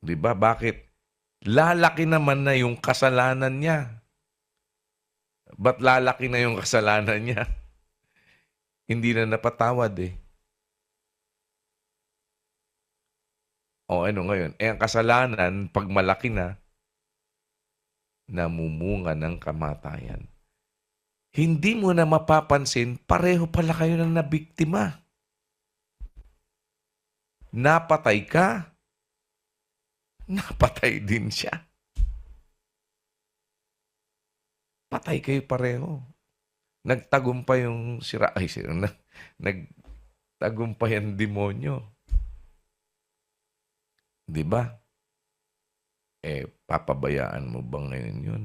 'Di ba? Bakit? Lalaki naman na yung kasalanan niya. Ba't lalaki na yung kasalanan niya? Hindi na napatawad eh. O ano ngayon? Ang kasalanan, pag malaki na, namumunga ng kamatayan. Hindi mo na mapapansin, pareho pala kayo ng nabiktima. Napatay ka, napatay din siya. Patay kayo pareho. Nagtagumpay yung nagtagumpay ang demonyo. 'Di ba? Papabayaan mo ba ngayon yun?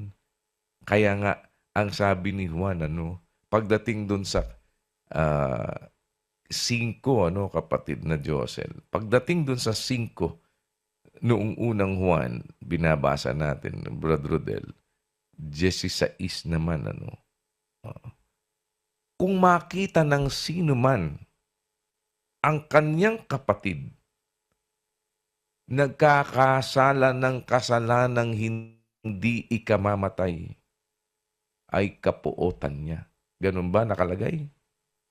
Kaya nga, ang sabi ni Juan, pagdating dun sa 5, kapatid na Josel, pagdating dun sa 5, noong unang Juan, binabasa natin, Brother Rodel, 16 naman, kung makita ng sino man ang kanyang kapatid nagkakasala ng kasalanang hindi ikamamatay, ay kapuotan niya. Ganun ba nakalagay?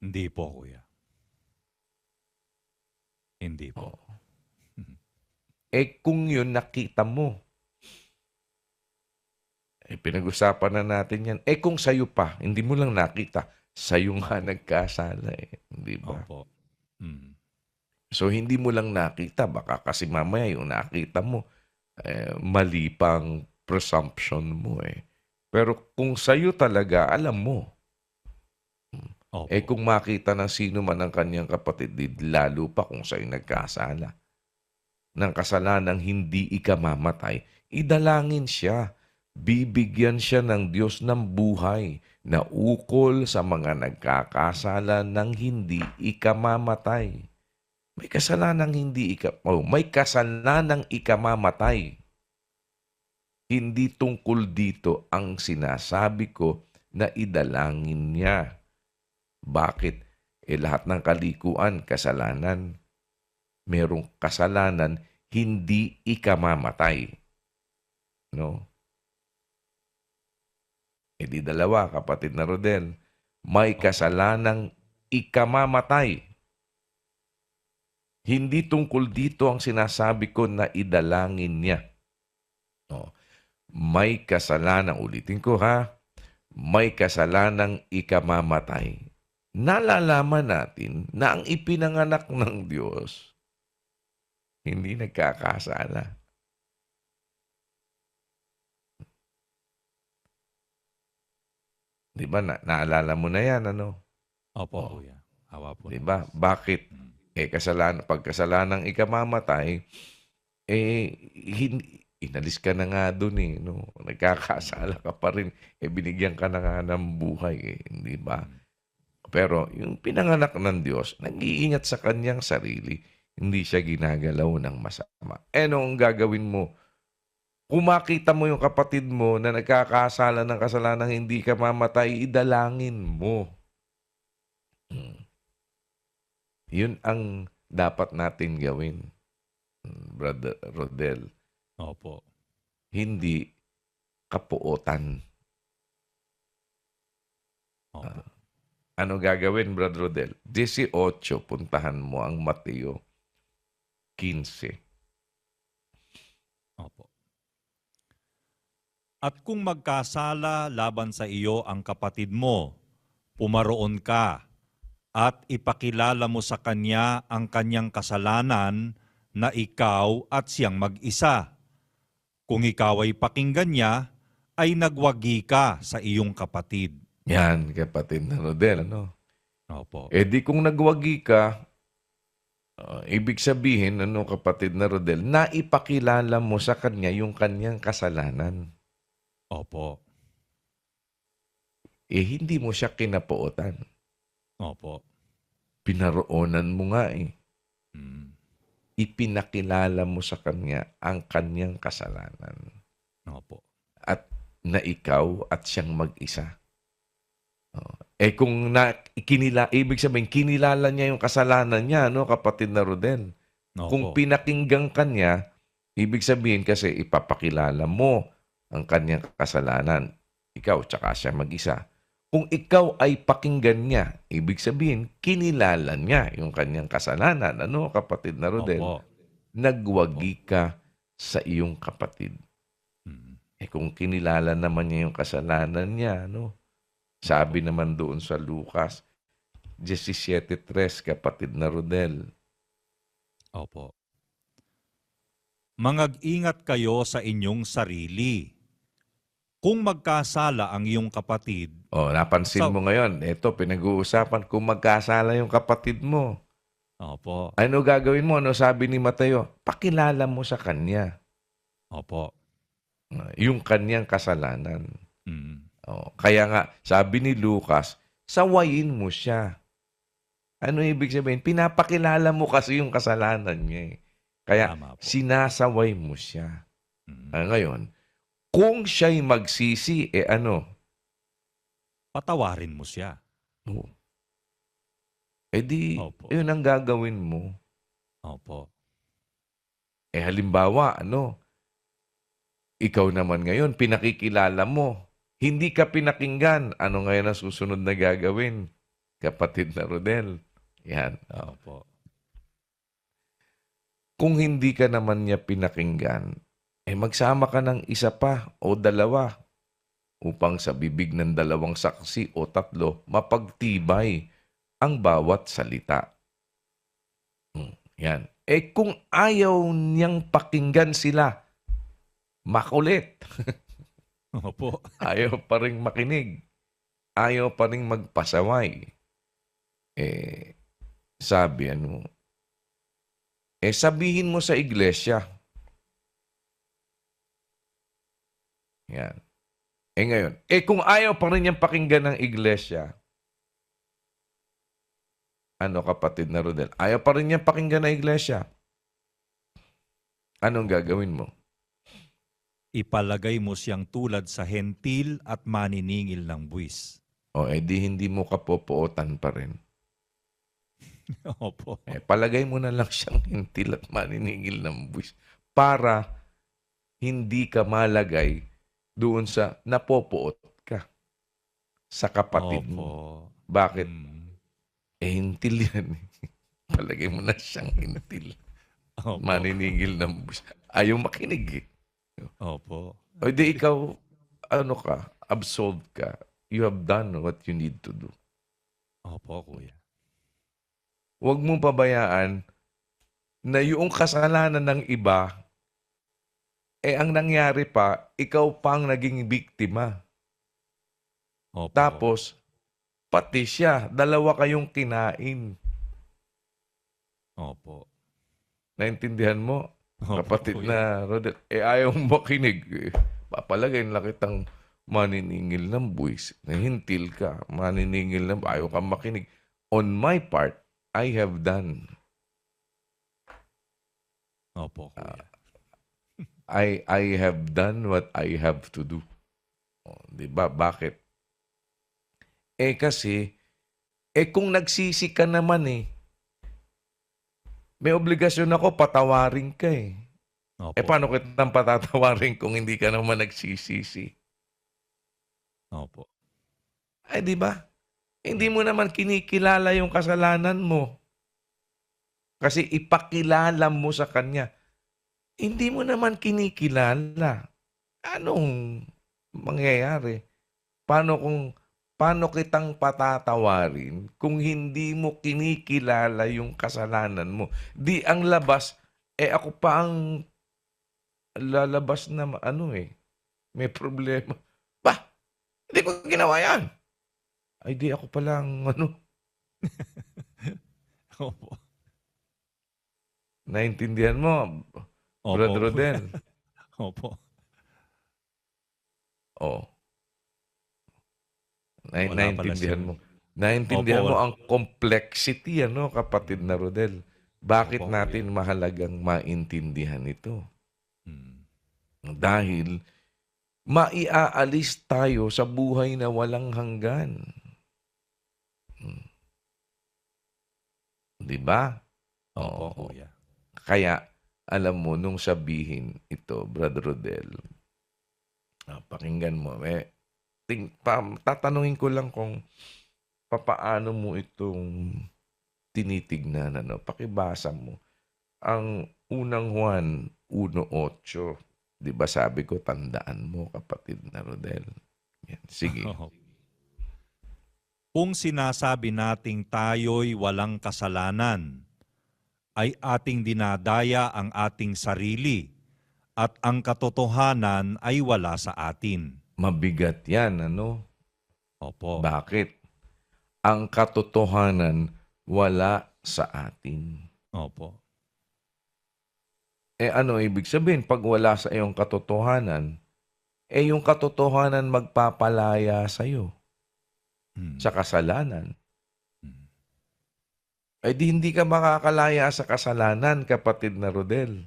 Hindi po, kuya. Hindi po. Oh. Kung yun nakita mo, pinag-usapan na natin yan. Kung sa'yo pa, hindi mo lang nakita, sa'yo nga nagkasala Hindi ba? Opo. Mm. So, hindi mo lang nakita. Baka kasi mamaya yung nakita mo, mali pang presumption mo Pero kung sa'yo talaga, alam mo. Opo. Kung makita ng sino man ang kanyang kapatid, lalo pa kung sa'yo nagkasala ng kasalanang hindi ikamamatay, idalangin siya. Bibigyan siya ng Diyos ng buhay na ukol sa mga nagkakasala ng hindi ikamamatay. May kasalanang may kasalanang ikamamatay. Hindi tungkol dito ang sinasabi ko na idalangin niya. Bakit? Lahat ng kalikuan, kasalanan. Merong kasalanan, hindi ikamamatay. No? Di dalawa, kapatid na Rodel. May kasalanang ikamamatay. Hindi tungkol dito ang sinasabi ko na idalangin niya. May kasalanan, ulitin ko ha, may kasalanang ikamamatay. Nalalaman natin na ang ipinanganak ng Diyos, hindi nagkakasala. Di ba? Naalala mo na yan, Opo, kuya. Awa po. Di ba? Bakit? Pag kasalanang ikamamatay, inalis ka na nga doon no? Nagkakasala ka pa rin. Binigyan ka na nga ng buhay Hindi ba? Pero yung pinanganak ng Diyos, nag-iingat sa kanyang sarili. Hindi siya ginagalaw ng masama. Anong gagawin mo? Kung makita mo yung kapatid mo na nagkakasala ng kasalanang hindi ka mamatay, idalangin mo. Yun ang dapat natin gawin, Brother Rodel. Opo. Hindi kapuotan. Opo. Ano gagawin, Brother Rodel? 18, puntahan mo ang Mateo 15. Opo. At kung magkasala laban sa iyo ang kapatid mo, pumaroon ka at ipakilala mo sa kanya ang kanyang kasalanan na ikaw at siyang mag-isa. Kung ikaw ay pakinggan niya, ay nagwagi ka sa iyong kapatid. Yan, kapatid na Rodel, Opo. Di kung nagwagi ka, ibig sabihin, kapatid na Rodel, naipakilala mo sa kanya yung kanyang kasalanan. Opo. Hindi mo siya kinapuotan. Opo. Pinaroonan mo nga Ipinakilala mo sa kanya ang kanyang kasalanan. Opo. At na ikaw at siyang mag-isa. Kung ibig sabihin, kinilala niya yung kasalanan niya, kapatid na Rodel. Opo. Kung pinakinggan ka niya, Ibig sabihin kasi ipapakilala mo ang kanyang kasalanan. Ikaw tsaka siya mag-isa. Kung ikaw ay pakinggan niya, ibig sabihin kinilala niya yung kanyang kasalanan. Ano, kapatid na Rodel? Opo. Opo. Nagwagi ka sa iyong kapatid. Mm. Kung kinilala naman niya yung kasalanan niya, ano? Sabi Opo. naman doon sa Lucas 17:3, kapatid na Rodel. Opo. Mangag-ingat kayo sa inyong sarili. Kung magkasala ang iyong kapatid, Napansin sa mo ngayon, ito pinag-uusapan kung magkasala yung kapatid mo. Opo. Ano gagawin mo? Ano sabi ni Mateo? Pakilala mo sa kanya Opo. yung kanyang kasalanan. Mm. Kaya nga, sabi ni Lucas, sawayin mo siya. Ano ibig sabihin? Pinapakilala mo kasi yung kasalanan niya. Kaya Tama po. sinasaway mo siya. Mm. Ngayon, kung siya'y magsisi, ano? Patawarin mo siya. Opo. Yun ang gagawin mo. Opo. Halimbawa, ikaw naman ngayon, pinakikilala mo. Hindi ka pinakinggan. Ano ngayon ang susunod na gagawin? Kapatid na Rodel. Yan. Opo. Kung hindi ka naman niya pinakinggan, magsama ka ng isa pa o dalawa upang sa bibig ng dalawang saksi o tatlo mapagtibay ang bawat salita. Yan. Kung ayaw niyang pakinggan sila, makulit. Opo. Ayaw pa rin makinig. Ayaw pa rin magpasaway. Sabi sabihin mo sa iglesia. Yan. Ngayon, kung ayaw pa rin niyang pakinggan ng iglesia, kapatid na Rodel? Ayaw pa rin niyang pakinggan ng iglesia. Anong gagawin mo? Ipalagay mo siyang tulad sa hentil at maniningil ng buwis. Di hindi mo kapopuotan pa rin. Opo. Palagay mo na lang siyang hintil at maniningil ng buwis para hindi ka malagay doon sa napopuot ka sa kapatid mo. Opo. Bakit? Mm. Hintil yan. Palagay mo na siyang hintil. Opo. Maniningil ng buwis. Ayaw makinig Opo. di ikaw, absolved ka. You have done what you need to do. Opo, kuya. Huwag mong pabayaan na yung kasalanan ng iba, ang nangyari pa, ikaw pang naging biktima. Opo. Tapos, pati siya, dalawa kayong kinain. Opo. Naintindihan mo? Opo, Kapatid kuya. na Rodel, ayaw mo makinig. Papalagay na kitang maniningil ng buwis. Nahintil ka, maniningil ng ayaw kang makinig. On my part, I have done. Opo, kuya. I have done what I have to do. Di ba? Bakit? Kasi, kung nagsisi ka naman may obligasyon ako, patawarin ka Opo. paano kitang patatawarin kung hindi ka naman nagsisisi? Opo. Di ba? Hindi mo naman kinikilala yung kasalanan mo. Kasi ipakilala mo sa kanya. Hindi mo naman kinikilala. Anong mangyayari? Paano kitang patatawarin kung hindi mo kinikilala yung kasalanan mo? Di ang labas, ako pa ang lalabas na may problema. Hindi ko ginawa yan. Di ako palang Opo. naintindihan mo, Opo. Brother Rodel? Opo. Wala pala Naintindihan siyang- mo. Naintindihan Opo. mo ang complexity, kapatid na Rodel? Bakit Opo, natin mahalagang maintindihan ito? Mm. Dahil maiaalis tayo sa buhay na walang hanggan. Di ba? Opo, kuya. Kaya, Alam mo, nung sabihin ito, Brother Rodel, pakinggan mo, tatanungin ko lang kung papaano mo itong tinitignan, ano, pakibasa mo. Ang unang Juan 1:8, di ba sabi ko, tandaan mo, kapatid na Rodel. Yan, sige. Kung sinasabi nating tayo'y walang kasalanan, ay ating dinadaya ang ating sarili at ang katotohanan ay wala sa atin. Mabigat yan, ano? Opo. Bakit? Ang katotohanan wala sa atin. Opo. Ano ibig sabihin? Pag wala sa iyong katotohanan, yung katotohanan magpapalaya sa iyo sa kasalanan. Di hindi ka makakalaya sa kasalanan, kapatid na Rodel.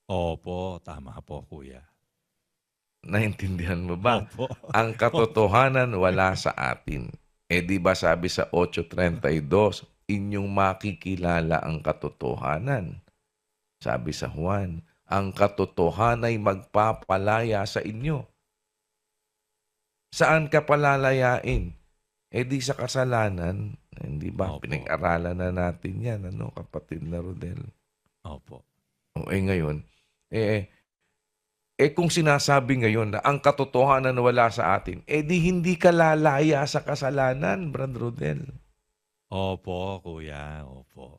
Opo, tama po, kuya. Naintindihan mo ba? Opo. Ang katotohanan wala sa atin. Di ba sabi sa 8:32, inyong makikilala ang katotohanan. Sabi sa Juan, ang katotohanan ay magpapalaya sa inyo. Saan ka palalayain? Di sa kasalanan. Hindi ba? Opo. Pinag-aralan na natin yan, ano, kapatid na Rodel. Opo. Ngayon, kung sinasabi ngayon na ang katotohanan wala sa atin, di hindi ka lalaya sa kasalanan, Brad Rodel. Opo, kuya. Opo.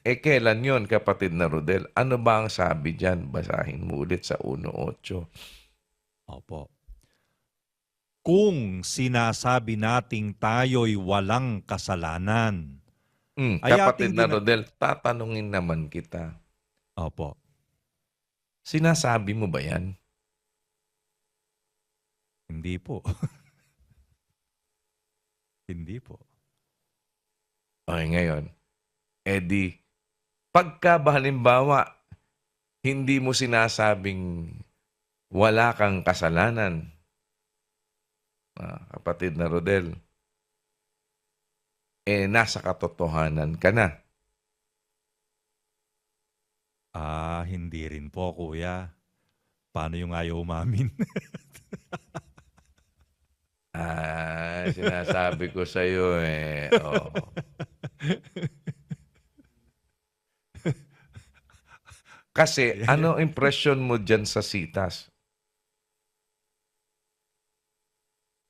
Kailan yon, kapatid na Rodel? Ano ba ang sabi dyan? Basahin mo ulit sa 1:8. Opo. Kung sinasabi nating tayo'y walang kasalanan, ay Kapatid ating na Rodel, tatanungin naman kita. Opo. Sinasabi mo ba yan? Hindi po. Hindi po. Ngayon, pagka ba halimbawa, hindi mo sinasabing wala kang kasalanan, kapatid na Rodel, nasa katotohanan ka na. Hindi rin po, kuya. Paano yung ayaw umamin? Sinasabi ko sa'yo oh. Kasi, ano impression mo dyan sa sitas?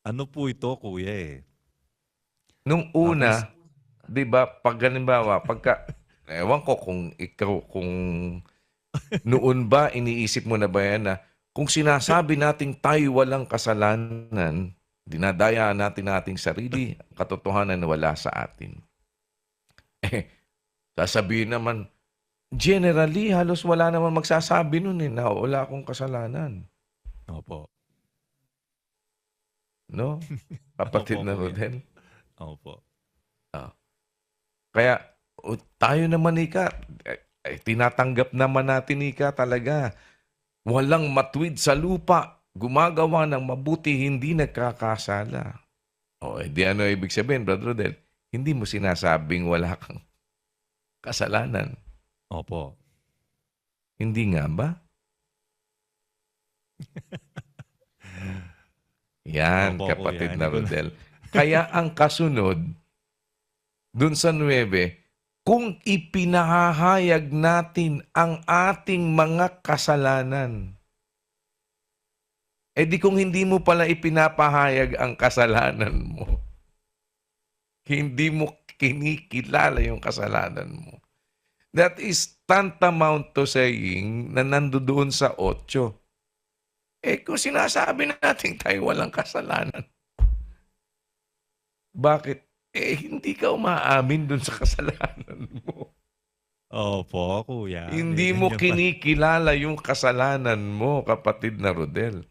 Ano po ito, kuya Nung una, di ba, pag halimbawa, ewan ko kung ikaw, kung noon ba, iniisip mo na ba yan na, kung sinasabi nating tayo walang kasalanan, dinadaya natin ating sarili, katotohanan na wala sa atin. Sasabihin naman, generally, halos wala naman magsasabi nun na wala akong kasalanan. Opo. No? Kapatid Opo, na kuya. Rodel. Opo. Kaya, tayo naman, Ika, tinatanggap naman natin, Ika, talaga. Walang matwid sa lupa, gumagawa ng mabuti, hindi nagkakasala. Di ano ibig sabihin, Brother Rodel? Hindi mo sinasabing wala kang kasalanan. Opo. Hindi nga ba? Yan, Opo, kapatid kuya. na Rodel. Kaya ang kasunod, dun sa 9, kung ipinahahayag natin ang ating mga kasalanan, di kung hindi mo pala ipinapahayag ang kasalanan mo, hindi mo kinikilala yung kasalanan mo, that is tantamount to saying na nandoon sa 8. Kung sinasabi natin tayo walang kasalanan, bakit? Hindi ka umaamin dun sa kasalanan mo. Opo, kuya. Hindi mo kinikilala yung kasalanan mo, kapatid na Rodel.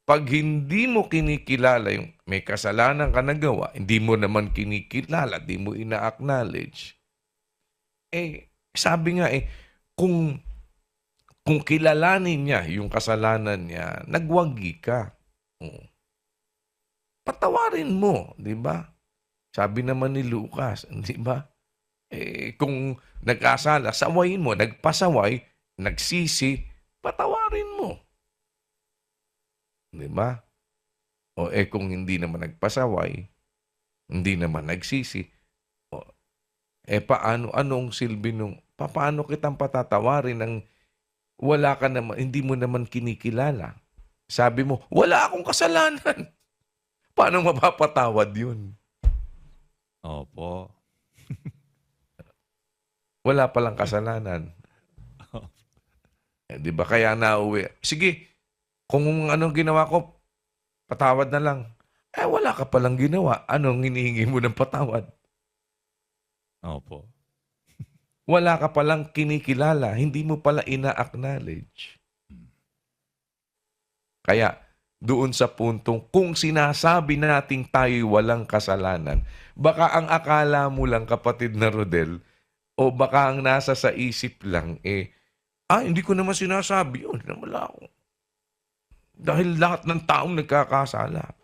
Pag hindi mo kinikilala yung may kasalanan ka nagawa, hindi mo naman kinikilala, di mo ina-acknowledge, sabi nga kung kilalanin niya yung kasalanan niya, nagwagi ka. Patawarin mo, di ba? Sabi naman ni Lucas, di ba? Kung nagkasala, sawayin mo, nagpasaway, nagsisi, patawarin mo. Di ba? Kung hindi naman nagpasaway, hindi naman nagsisi, anong silbi nung, paano kitang patatawarin ng wala ka naman, hindi mo naman kinikilala? Sabi mo, wala akong kasalanan. Paano mapapatawad yun? Opo. Wala palang kasalanan. Di ba? Kaya nauwi. Sige, kung anong ginawa ko, patawad na lang. Wala ka palang ginawa. Anong hinihingi mo ng patawad? Opo. Wala ka palang kinikilala. Hindi mo pala ina-acknowledge. Kaya, doon sa puntong, kung sinasabi nating tayo walang kasalanan, baka ang akala mo lang, kapatid na Rodel, o baka ang nasa sa isip lang, hindi ko naman sinasabi yun. Wala ako. Dahil lahat ng taong nagkakasala.